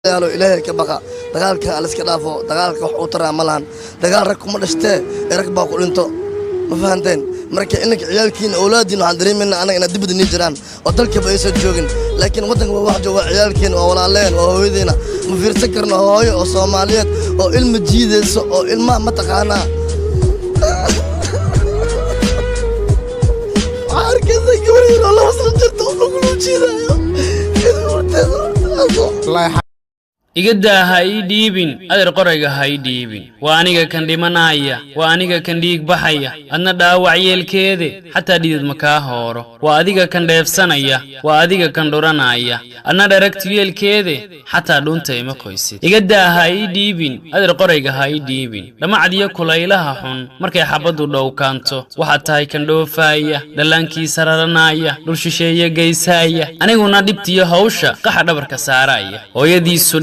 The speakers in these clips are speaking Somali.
قالوا إلهي كبقى دقالك على سكلافو دقالك وحوتر ملان دقال ركم مدشته ركبا قول انتو ما فهمتين marka inag ciyaalkiin awlaadiin waxaan dareemayna anaga inaan dibadda jiraan oo dalka bay soo joogin laakiin wadanka wax jooga ciyaalkiin oo walaaleen oo hooyadiina ma fiirsan karno hooyo oo Soomaaliyeed oo ilma jiideyso oo ilmaha ma taqaana arkaysa guriga oo la wasal jirto oo lagu jiidayo igada hay diibin adeer qorayga hay diibin waa aniga kan dhimanaya waa aniga kan dhiig baxaya adna dhaawac yeelkeede xataa dhidid ma ka hooro waa adiga kan dheefsanaya waa adiga kan dhuranaya adna dharagti yeelkeede xataa dhuntay ma qoysid igada hay diibin adeer qorayga hay diibin dhamacdiyo kulaylaha xun markay xabadu dhowkaanto waxa tahay kan dhoofaya dhalankii sararanaya dhul shisheeye geysaya aniguna dhibtiyo hawsha qaxa dhabarka saaraya hooyadiisu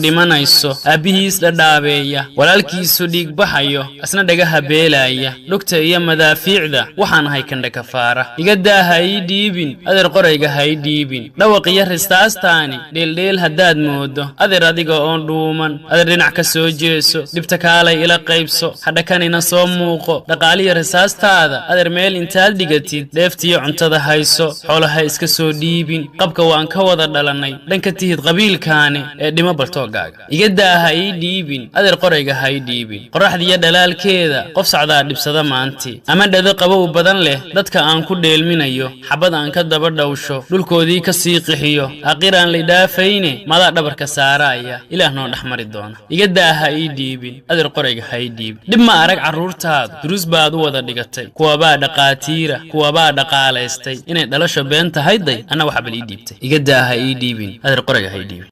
abihiis dhadhaabeeya walaalkiisu dhiig baxayo asna dhagaha beelaya dhugta iyo madaafiicda waxaan ahay kan dhakafaara igada hay diibin adeer qorayga hay diibin dhawaqiyo ristaastaani dheeldheel haddaad moodo adeer adiga oo dhuuman adeer dhinac ka soo jeeso dhibta kaalay ila qaybso hadhakanina soo muuqo dhaqaaliyo risaastaada adeer meel intaad dhigatid dheeftiyo cuntada hayso xoolaha iska soo dhiibin qabka waan ka wada dhalanay dhanka tihid qabiilkaani ee dhimo baltoogaaga igada hay diibin adeer qorayga hay diibin qoraxdiya dhalaalkeeda qof socdaa dhibsada maanti ama dhado qabow badan leh dadka aan ku dheelminayo xabad aan ka daba dhawsho dhulkoodii ka sii qixiyo aqiraan la dhaafayne mada dhabarka saaraya ilaah noo dhaxmari doona igada hay diibin adeer qorayga hay diibin dib ma arag caruurtaadu duruus baad u wada dhigatay kuwa baa dhaqaatiira kuwa baa dhaqaaleystay inay dhalasho been tahay day ana waxa bal ii diibtay igada hay diibin adeer qorayga hay diibin